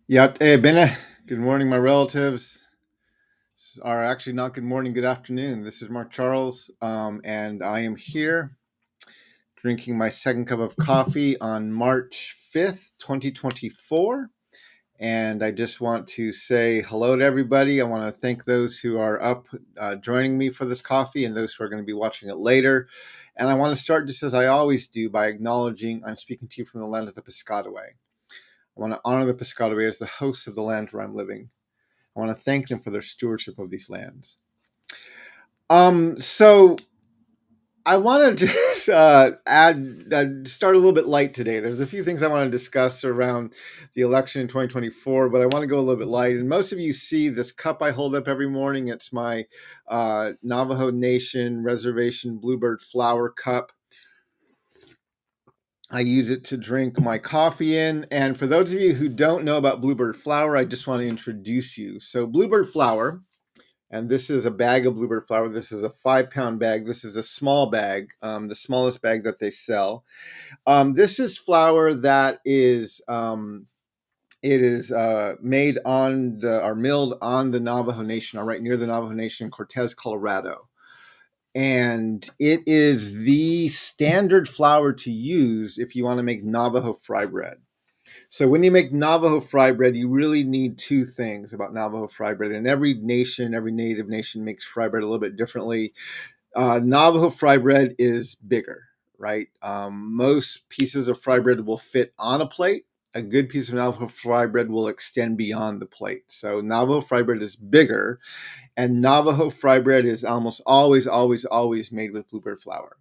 Yeah, bene. Good morning, my relatives. Are actually not good morning, good afternoon. This is Mark Charles, and I am here drinking my second cup of coffee on March 5th, 2024. And I just want to say hello to everybody. I want to thank those who are up joining me for this coffee and those who are going to be watching it later. And I want to start just as I always do by acknowledging I'm speaking to you from the land of the Piscataway. I want to honor the Piscataway as the hosts of the land where I'm living. I want to thank them for their stewardship of these lands. So I want to just start a little bit light today. There's a few things I want to discuss around the election in 2024, but I want to go a little bit light. And most of you see this cup I hold up every morning. It's my Navajo Nation Reservation Bluebird Flour cup. I use it to drink my coffee in. And for those of you who don't know about Bluebird Flour, I just want to introduce you. So Bluebird Flour, and this is a bag of Bluebird Flour. This is a 5-pound bag. This is a small bag, the smallest bag that they sell. This is flour that is made on the or milled on the Navajo Nation, or right near the Navajo Nation, Cortez, Colorado. And it is the standard flour to use if you want to make Navajo fry bread. So when you make Navajo fry bread, you really need two things about Navajo fry bread. And every nation, every native nation makes fry bread a little bit differently. Navajo fry bread is bigger, right? Most pieces of fry bread will fit on a plate. A good piece of Navajo fry bread will extend beyond the plate. So Navajo fry bread is bigger, and Navajo fry bread is almost always made with Bluebird flour.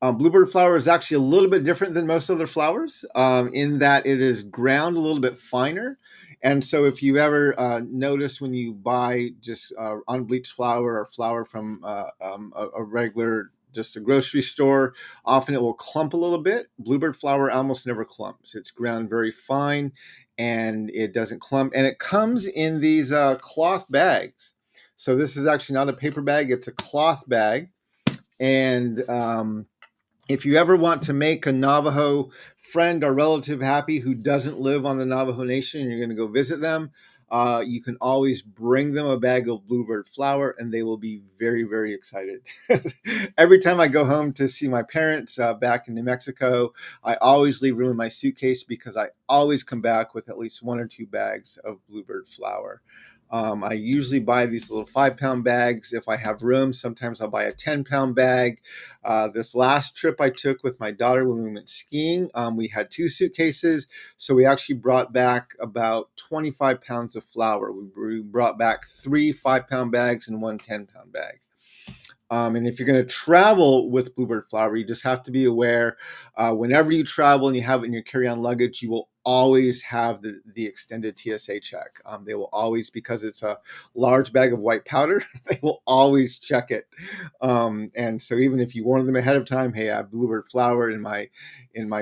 Bluebird flour is actually a little bit different than most other flours in that it is ground a little bit finer. And so if you ever notice when you buy just unbleached flour or flour from a regular, just a grocery store, often it will clump a little bit. Bluebird flour almost never clumps. It's ground very fine and it doesn't clump. And it comes in these cloth bags. So this is actually not a paper bag, it's a cloth bag. And if you ever want to make a Navajo friend or relative happy who doesn't live on the Navajo Nation and you're going to go visit them, you can always bring them a bag of Bluebird flour and they will be very, very excited. Every time I go home to see my parents back in New Mexico, I always leave room in my suitcase because I always come back with at least 1 or 2 bags of Bluebird flour. I usually buy these little 5-pound bags. If I have room, sometimes I'll buy a 10-pound bag. This last trip I took with my daughter when we went skiing, we had 2 suitcases. So we actually brought back about 25 pounds of flour. We brought back 3 5-pound bags and 1 10-pound bag. And if you're going to travel with Bluebird flour, you just have to be aware whenever you travel and you have it in your carry-on luggage, you will always have the extended TSA check. They will always, because it's a large bag of white powder, they will always check it. And so even if you warn them ahead of time, hey, I have Bluebird flour in my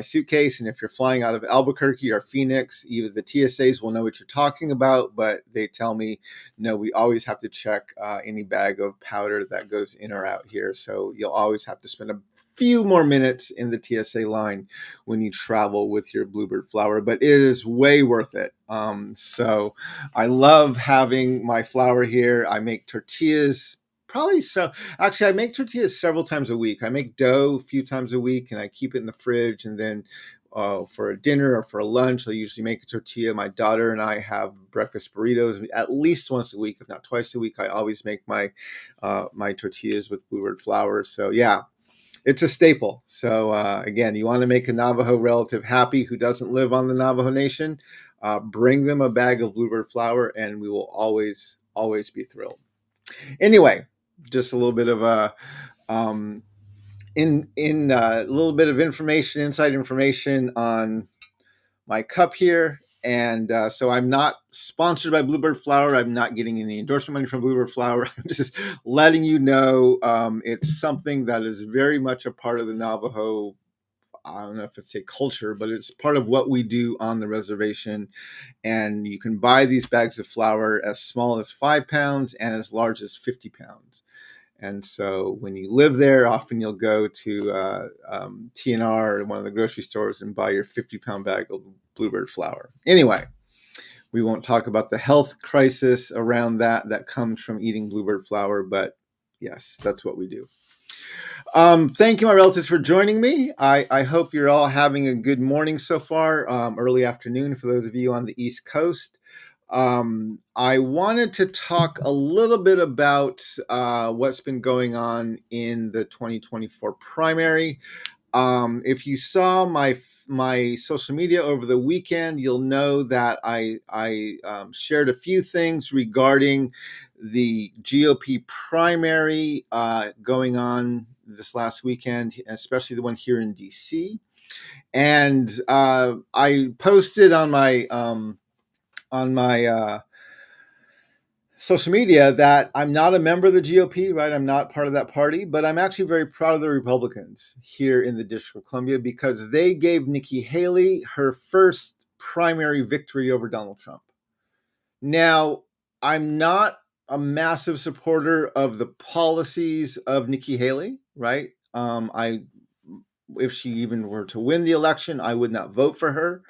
suitcase, and if you're flying out of Albuquerque or Phoenix, either the TSAs will know what you're talking about, but they tell me, no, we always have to check any bag of powder that goes in or out here. So you'll always have to spend a few more minutes in the TSA line when you travel with your Bluebird flour, but it is way worth it. So I love having my flour here. I make tortillas I make tortillas several times a week. I make dough a few times a week and I keep it in the fridge, and then for a dinner or for a lunch, I usually make a tortilla. My daughter and I have breakfast burritos at least once a week, if not twice a week. I always make my tortillas with Bluebird flour. So yeah, it's a staple. So again, you want to make a Navajo relative happy who doesn't live on the Navajo Nation, bring them a bag of Bluebird flour, and we will always be thrilled. Anyway, just a little bit of a a little bit of information, inside information on my cup here. And so I'm not sponsored by Bluebird Flour. I'm not getting any endorsement money from Bluebird Flour. I'm just letting you know it's something that is very much a part of the Navajo. I don't know if it's a culture, but it's part of what we do on the reservation. And you can buy these bags of flour as small as 5 pounds and as large as 50 pounds. And so when you live there, often you'll go to TNR or one of the grocery stores and buy your 50-pound bag of Bluebird flour. Anyway, We won't talk about the health crisis around that comes from eating Bluebird flour, but yes, that's what we do. Thank you, my relatives, for joining me. I hope you're all having a good morning so far, early afternoon for those of you on the East Coast. I wanted to talk a little bit about what's been going on in the 2024 primary. If you saw my social media over the weekend, you'll know that I shared a few things regarding the GOP primary going on this last weekend, especially the one here in DC. And I posted on my social media that I'm not a member of the GOP, right? I'm not part of that party, but I'm actually very proud of the Republicans here in the District of Columbia because they gave Nikki Haley her first primary victory over Donald Trump. Now, I'm not a massive supporter of the policies of Nikki Haley, right? If she even were to win the election, I would not vote for her.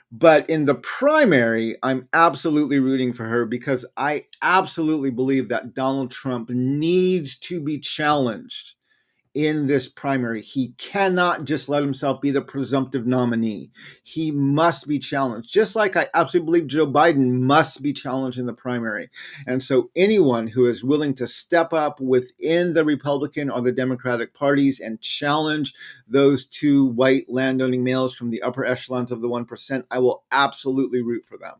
But in the primary, I'm absolutely rooting for her because I absolutely believe that Donald Trump needs to be challenged in this primary. He cannot just let himself be the presumptive nominee. He must be challenged, just like I absolutely believe Joe Biden must be challenged in the primary. And so anyone who is willing to step up within the Republican or the Democratic parties and challenge those two white landowning males from the upper echelons of the 1%, I will absolutely root for them.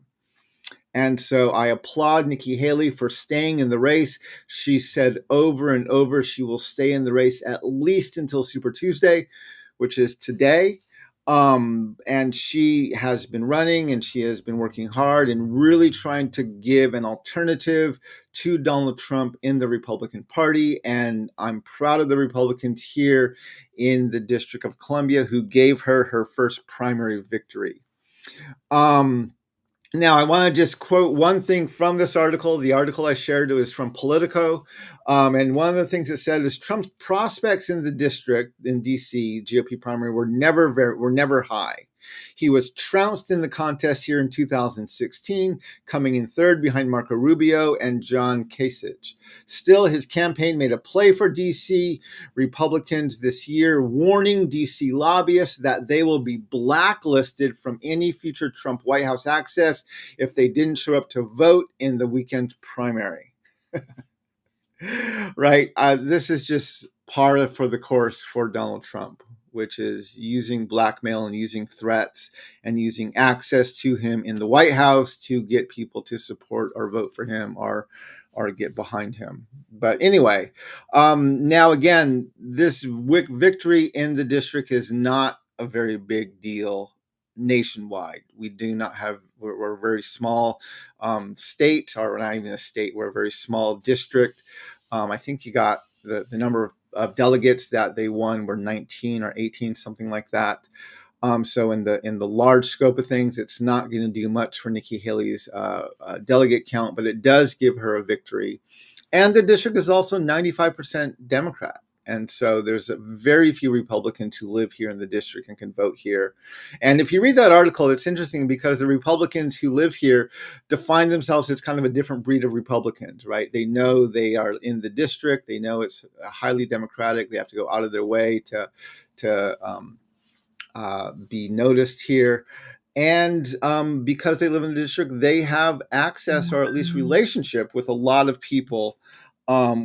And so I applaud Nikki Haley for staying in the race. She said over and over she will stay in the race at least until Super Tuesday, which is today. And she has been running and she has been working hard and really trying to give an alternative to Donald Trump in the Republican Party. And I'm proud of the Republicans here in the District of Columbia who gave her her first primary victory. Now, I want to just quote one thing from this article. The article I shared was from Politico. And one of the things it said is Trump's prospects in the district in DC, GOP primary, were never high. He was trounced in the contest here in 2016, coming in third behind Marco Rubio and John Kasich. Still, his campaign made a play for DC Republicans this year, warning DC lobbyists that they will be blacklisted from any future Trump White House access if they didn't show up to vote in the weekend primary. Right? This is just par for the course for Donald Trump, which is using blackmail and using threats and using access to him in the White House to get people to support or vote for him or get behind him. But anyway, now again, this victory in the district is not a very big deal nationwide. We do not have, we're a very small state, or not even a state, we're a very small district. I think you got the number of delegates that they won were 19 or 18, something like that. So in the large scope of things, it's not going to do much for Nikki Haley's delegate count, but it does give her a victory. And the district is also 95% Democrat. And so there's very few Republicans who live here in the district and can vote here. And if you read that article, it's interesting because the Republicans who live here define themselves as kind of a different breed of Republicans, right? They know they are in the district. They know it's highly Democratic. They have to go out of their way to be noticed here. And because they live in the district, they have access or at least relationship with a lot of people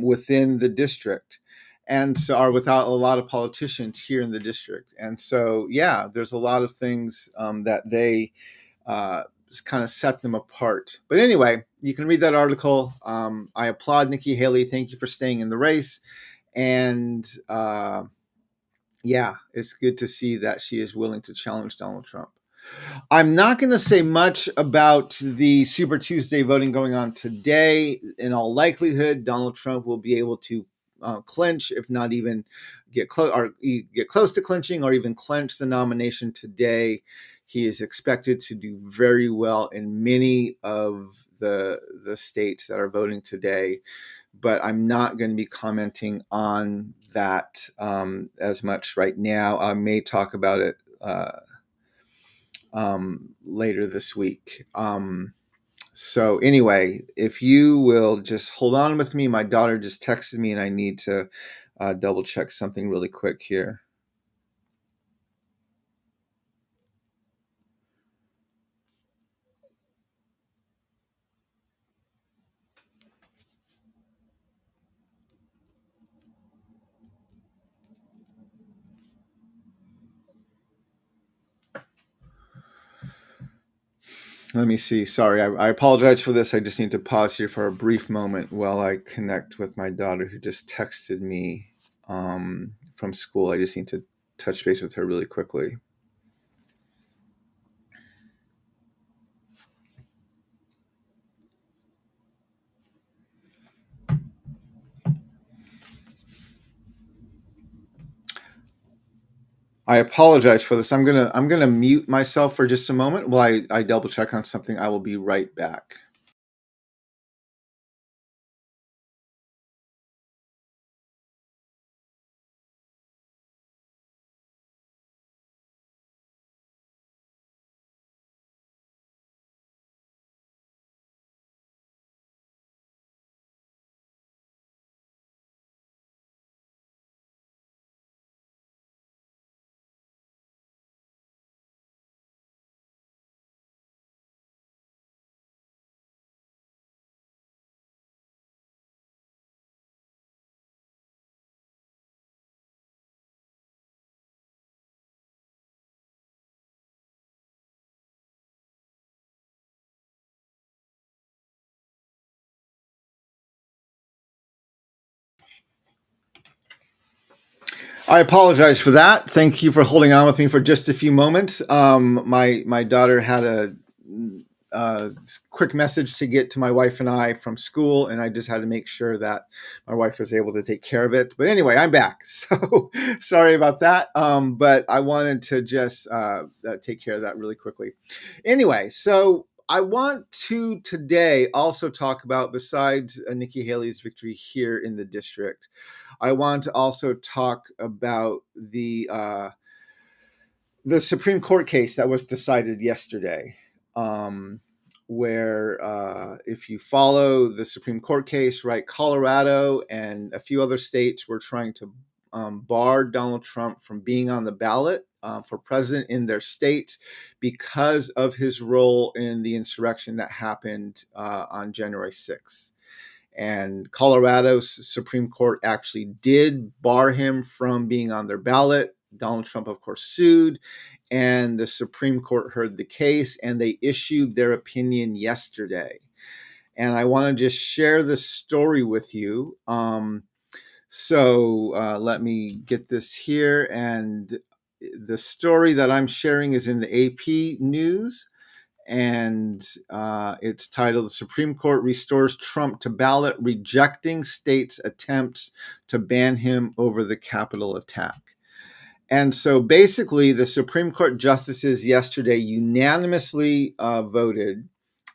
within the district. And so, or without a lot of politicians here in the district. And so, yeah, there's a lot of things that they kind of set them apart. But anyway, you can read that article. I applaud Nikki Haley. Thank you for staying in the race. And yeah, it's good to see that she is willing to challenge Donald Trump. I'm not going to say much about the Super Tuesday voting going on today. In all likelihood, Donald Trump will be able to clinch, if not even get close to clinching, or even clinch the nomination today. He is expected to do very well in many of the states that are voting today. But I'm not going to be commenting on that as much right now. I may talk about it later this week. So anyway, if you will just hold on with me, my daughter just texted me and I need to double check something really quick here. Let me see. Sorry, I apologize for this. I just need to pause here for a brief moment while I connect with my daughter who just texted me from school. I just need to touch base with her really quickly. I apologize for this. I'm gonna mute myself for just a moment while I double check on something. I will be right back. I apologize for that. Thank you for holding on with me for just a few moments. My daughter had a quick message to get to my wife and I from school, and I just had to make sure that my wife was able to take care of it. But anyway, I'm back. So sorry about that. But I wanted to just take care of that really quickly. Anyway, so I want to today also talk about, besides Nikki Haley's victory here in the district, I want to also talk about the Supreme Court case that was decided yesterday, where if you follow the Supreme Court case, right, Colorado and a few other states were trying to bar Donald Trump from being on the ballot for president in their states because of his role in the insurrection that happened on January 6th. And Colorado's Supreme Court actually did bar him from being on their ballot. Donald Trump, of course, sued, and the Supreme Court heard the case, and they issued their opinion yesterday. And I want to just share this story with you. Let me get this here. And the story that I'm sharing is in the AP News, and it's titled "The Supreme Court Restores Trump to Ballot, Rejecting States' Attempts to Ban Him Over the Capitol Attack." And so basically, the Supreme Court justices yesterday unanimously voted,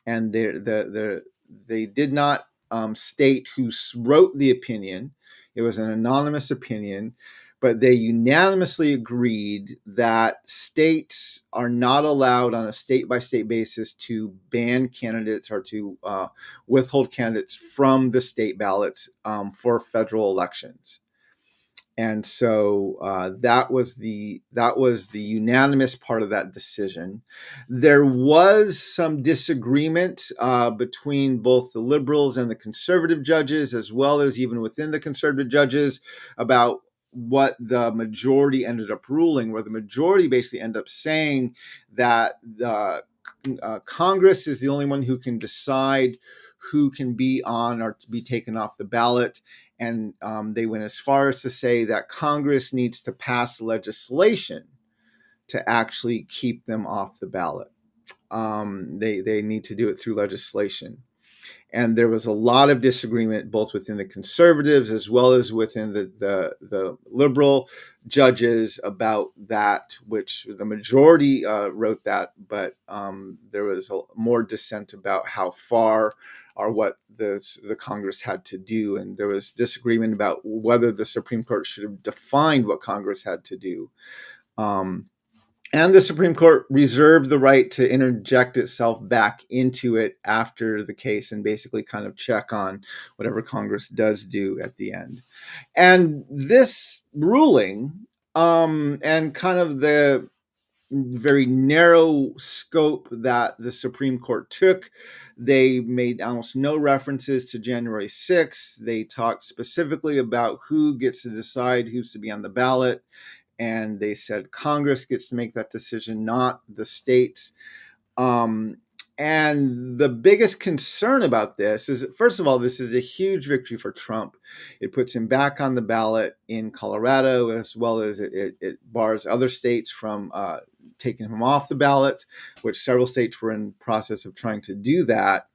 and they did not state who wrote the opinion. It was an anonymous opinion, but they unanimously agreed that states are not allowed on a state-by-state basis to ban candidates or to withhold candidates from the state ballots for federal elections. And so that was the unanimous part of that decision. There was some disagreement between both the liberals and the conservative judges, as well as even within the conservative judges, about what the majority ended up ruling, where the majority basically ended up saying that the Congress is the only one who can decide who can be on or to be taken off the ballot. And they went as far as to say that Congress needs to pass legislation to actually keep them off the ballot. They need to do it through legislation. And there was a lot of disagreement both within the conservatives as well as within the liberal judges about that, which the majority wrote that, but there was more dissent about how far or what the Congress had to do. And there was disagreement about whether the Supreme Court should have defined what Congress had to do. And the Supreme Court reserved the right to interject itself back into it after the case and basically kind of check on whatever Congress does do at the end. And this ruling, and kind of the very narrow scope that the Supreme Court took. They made almost no references to January 6th. They talked specifically about who gets to decide who's to be on the ballot. And they said Congress gets to make that decision, not the states. Um, and the biggest concern about this is, first of all, this is a huge victory for Trump. It puts him back on the ballot in Colorado, as well as it bars other states from taking him off the ballot, which several states were in the process of trying to do that.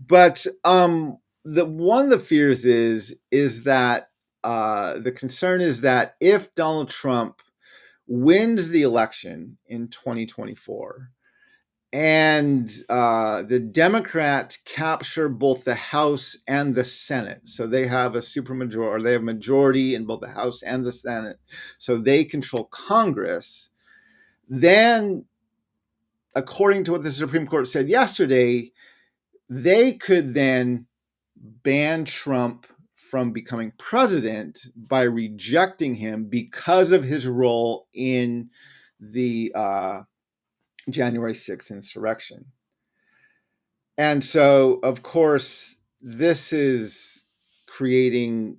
But the one of the fears is that the concern is that if Donald Trump wins the election in 2024, and the Democrats capture both the House and the Senate. So they have a supermajority, or they have majority in both the House and the Senate. So they control Congress. Then, according to what the Supreme Court said yesterday, they could then ban Trump from becoming president by rejecting him because of his role in the January 6th insurrection. And so, of course, this is creating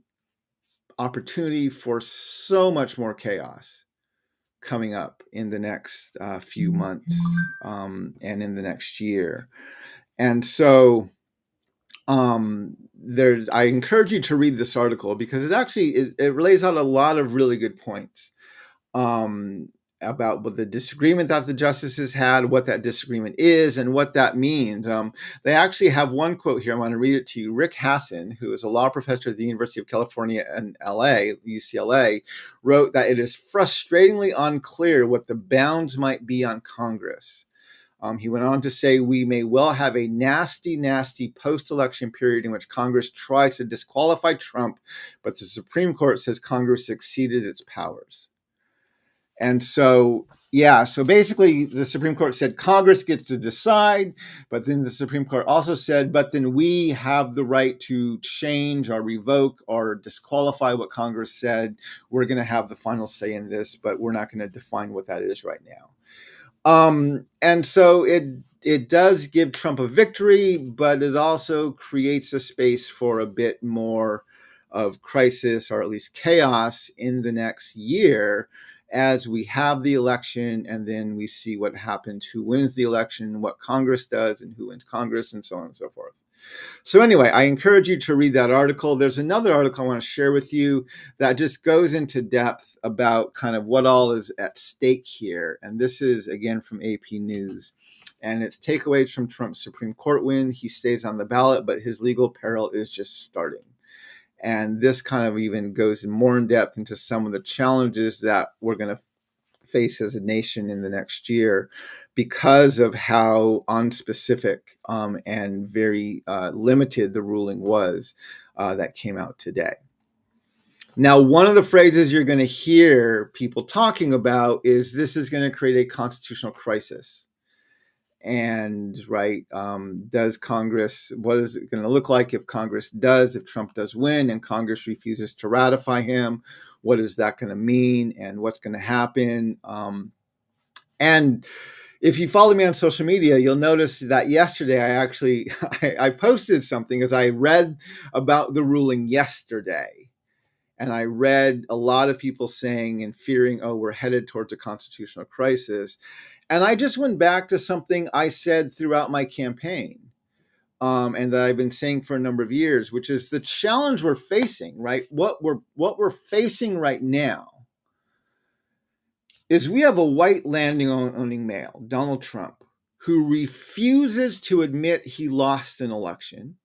opportunity for so much more chaos coming up in the next few months, and in the next year. And so, I encourage you to read this article because it lays out a lot of really good points. About what the disagreement that the justices had, what that disagreement is, and what that means. They actually have one quote here. I'm going to read it to you. Rick Hasson, who is a law professor at the University of California in LA, UCLA, wrote that it is frustratingly unclear what the bounds might be on Congress. He went on to say, we may well have a nasty, nasty post-election period in which Congress tries to disqualify Trump, but the Supreme Court says Congress exceeded its powers. And so, so basically the Supreme Court said Congress gets to decide, but then the Supreme Court also said, but then we have the right to change or revoke or disqualify what Congress said. We're going to have the final say in this, but we're not going to define what that is right now. And so it does give Trump a victory, but it also creates a space for a bit more of crisis, or at least chaos, in the next year, as we have the election and then we see what happens, who wins the election, what Congress does, and who wins Congress, and so on and so forth. So anyway, I encourage you to read that article. There's another article I want to share with you that just goes into depth about kind of what all is at stake here. And this is, again, from AP News. And it's takeaways from Trump's Supreme Court win. He stays on the ballot, but his legal peril is just starting. And this kind of even goes more in depth into some of the challenges that we're going to face as a nation in the next year because of how unspecific and very limited the ruling was that came out today. Now, one of the phrases you're going to hear people talking about is this is going to create a constitutional crisis. And does Congress, what is it going to look like if Trump does win and Congress refuses to ratify him? What is that going to mean, and what's going to happen? And if you follow me on social media, you'll notice that yesterday I posted something as I read about the ruling yesterday. And I read a lot of people saying and fearing, we're headed towards a constitutional crisis. And I just went back to something I said throughout my campaign, and that I've been saying for a number of years, which is the challenge we're facing, right? What we're facing right now is we have a white landowning male, Donald Trump, who refuses to admit he lost an election.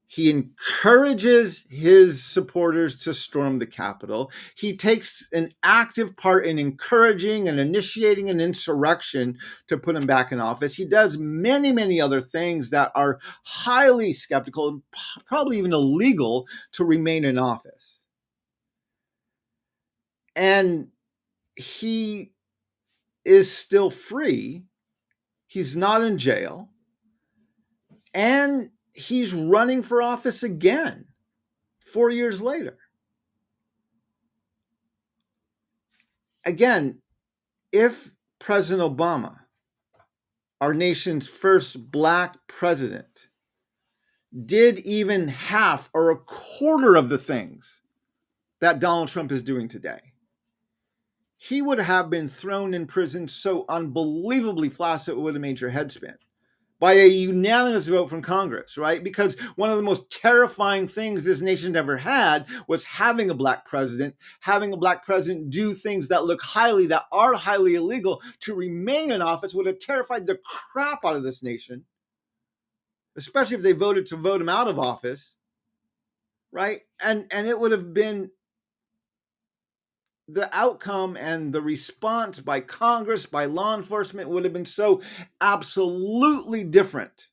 He encourages his supporters to storm the Capitol. He takes an active part in encouraging and initiating an insurrection to put him back in office. He does many, many other things that are highly skeptical and probably even illegal to remain in office. And he is still free. He's not in jail. And he's running for office again 4 years later. Again, if President Obama, our nation's first Black president, did even half or a quarter of the things that Donald Trump is doing today, he would have been thrown in prison so unbelievably flaccid it would have made your head spin by a unanimous vote from Congress, right? Because one of the most terrifying things this nation ever had was having a Black president do things that are highly illegal to remain in office would have terrified the crap out of this nation, especially if they voted to vote him out of office, right? And it would have been the outcome and the response by Congress, by law enforcement, would have been so absolutely different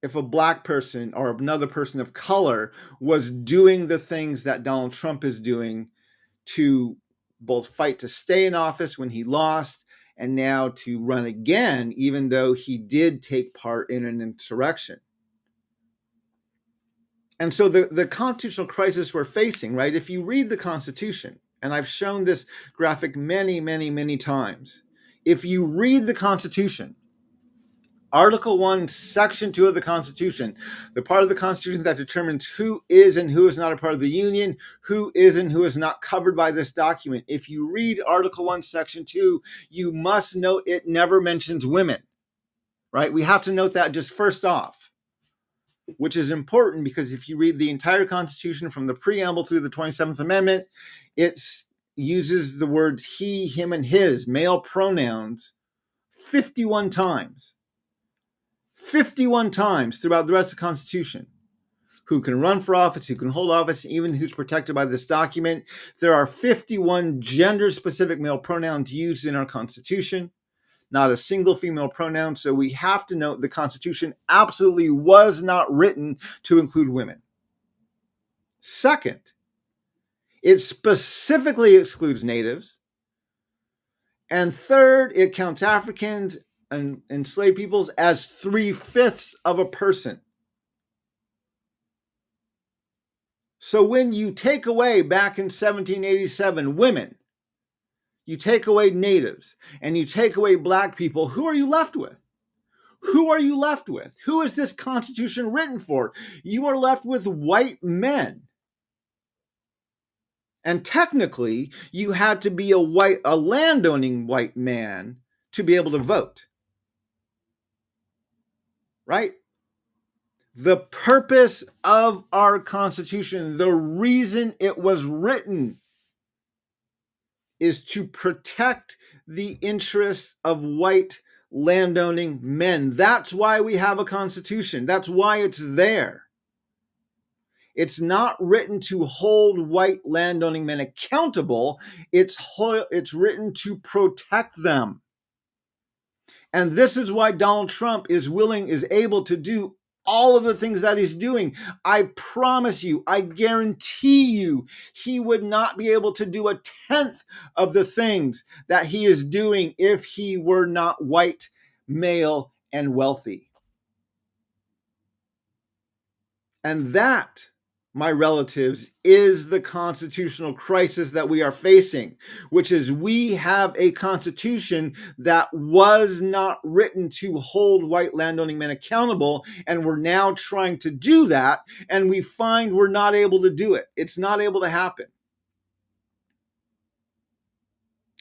if a Black person or another person of color was doing the things that Donald Trump is doing to both fight to stay in office when he lost and now to run again, even though he did take part in an insurrection. And so the constitutional crisis we're facing, right? If you read the Constitution, and I've shown this graphic many, many, many times, if you read the Constitution, Article 1, Section 2 of the Constitution, the part of the Constitution that determines who is and who is not a part of the Union, who is and who is not covered by this document. If you read Article 1, Section 2, you must note it never mentions women, right? We have to note that just first off, which is important because if you read the entire Constitution from the preamble through the 27th Amendment, it uses the words he, him, and his, male pronouns, 51 times. 51 times throughout the rest of the Constitution. Who can run for office, who can hold office, even who's protected by this document. There are 51 gender-specific male pronouns used in our Constitution, not a single female pronoun. So we have to note the Constitution absolutely was not written to include women. Second, it specifically excludes natives. And third, it counts Africans and enslaved peoples as 3/5 of a person. So when you take away, back in 1787, women, you take away natives, and you take away Black people, who are you left with? Who are you left with? Who is this Constitution written for? You are left with white men. And technically, you had to be a landowning white man to be able to vote. Right? The purpose of our Constitution, the reason it was written, is to protect the interests of white landowning men. That's why we have a Constitution. That's why it's there. It's not written to hold white landowning men accountable. It's written to protect them. And this is why Donald Trump is able to do all of the things that he's doing. I promise you, I guarantee you, he would not be able to do 1/10 of the things that he is doing if he were not white, male, and wealthy. And that, my relatives, is the constitutional crisis that we are facing, which is we have a constitution that was not written to hold white landowning men accountable, and we're now trying to do that, and we find we're not able to do it. It's not able to happen.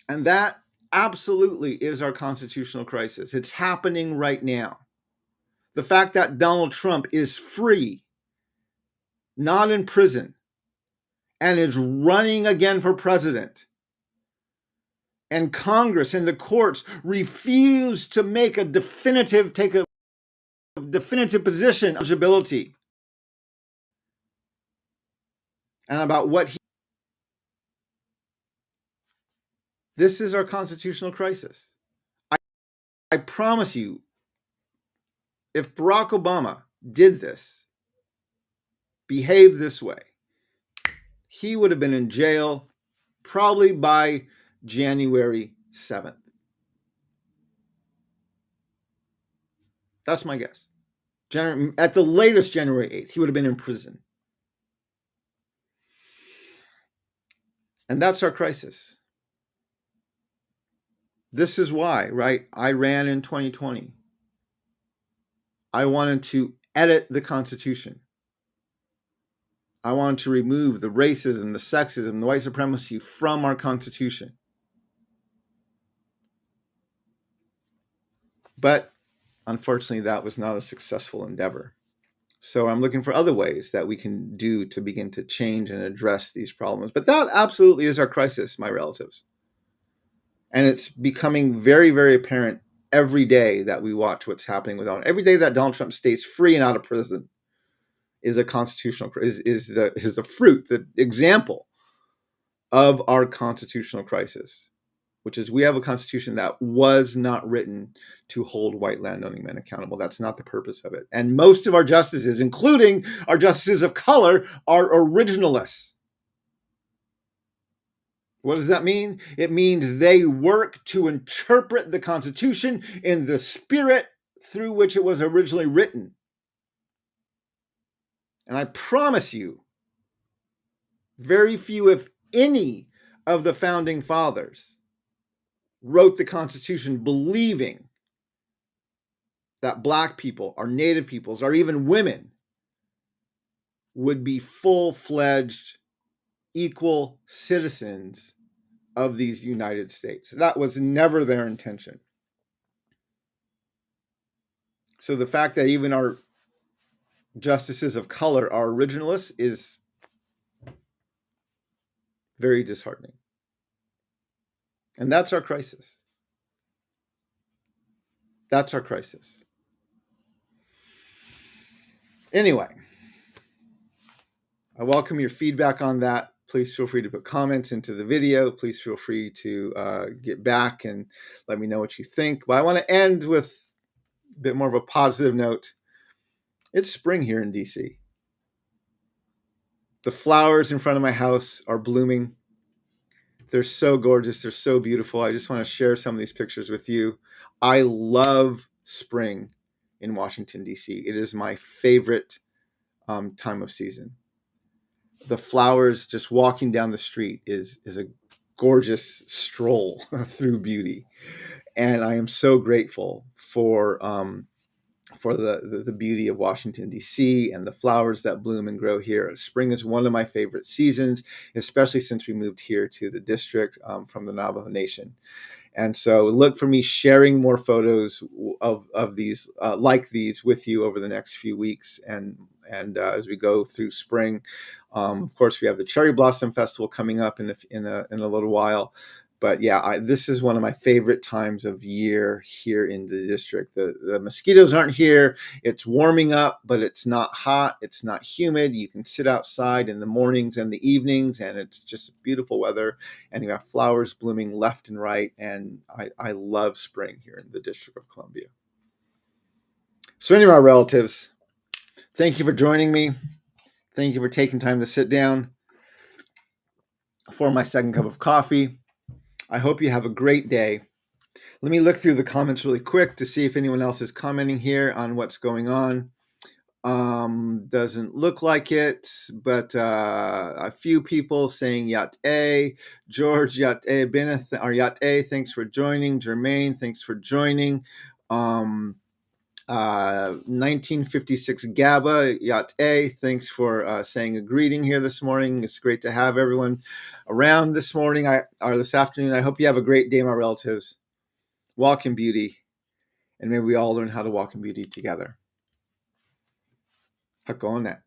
And that absolutely is our constitutional crisis. It's happening right now. The fact that Donald Trump is free, not in prison, and is running again for president, and Congress and the courts refuse to take a definitive position on eligibility and about what he. This is our constitutional crisis. I promise you, if Barack Obama did this, behaved this way, he would have been in jail probably by January 7th. That's my guess. At the latest, January 8th, he would have been in prison. And that's our crisis. This is why, right? I ran in 2020. I wanted to edit the Constitution. I wanted to remove the racism, the sexism, the white supremacy from our Constitution. But unfortunately, that was not a successful endeavor. So I'm looking for other ways that we can do to begin to change and address these problems. But that absolutely is our crisis, my relatives. And it's becoming very, very apparent every day that we watch what's happening with Donald. Every day that Donald Trump stays free and out of prison is a constitutional is the fruit, the example of our constitutional crisis, which is we have a constitution that was not written to hold white landowning men accountable. That's not the purpose of it. And most of our justices, including our justices of color, are originalists. What does that mean? It means they work to interpret the Constitution in the spirit through which it was originally written. And I promise you, very few, if any, of the founding fathers wrote the Constitution believing that Black people, or Native peoples, or even women would be full-fledged, equal citizens of these United States. That was never their intention. So the fact that even our justices of color are originalists is very disheartening. And that's our crisis. That's our crisis. Anyway, I welcome your feedback on that. Please feel free to put comments into the video. Please feel free to get back and let me know what you think. But I want to end with a bit more of a positive note. It's spring here in DC. The flowers in front of my house are blooming. They're so gorgeous. They're so beautiful. I just want to share some of these pictures with you. I love spring in Washington, D.C. It is my favorite time of season. The flowers, just walking down the street is a gorgeous stroll through beauty. And I am so grateful for the beauty of Washington, D.C. and the flowers that bloom and grow here. Spring is one of my favorite seasons, especially since we moved here to the district from the Navajo Nation. And so look for me sharing more photos of these like these with you over the next few weeks and as we go through spring. Of course, we have the Cherry Blossom Festival coming up in a little while. But yeah, this is one of my favorite times of year here in the district. The mosquitoes aren't here. It's warming up, but it's not hot. It's not humid. You can sit outside in the mornings and the evenings, and it's just beautiful weather. And you have flowers blooming left and right. And I love spring here in the District of Columbia. So anyway, my relatives, thank you for joining me. Thank you for taking time to sit down for my second cup of coffee. I hope you have a great day. Let me look through the comments really quick to see if anyone else is commenting here on what's going on. Doesn't look like it, but a few people saying Yat-A. George Yat-A, Beneth, or Yat-A, thanks for joining. Jermaine, thanks for joining. 1956 GABA, Yat-A, thanks for saying a greeting here this morning. It's great to have everyone around this morning or this afternoon. I hope you have a great day, my relatives. Walk in beauty, and maybe we all learn how to walk in beauty together. Hakone.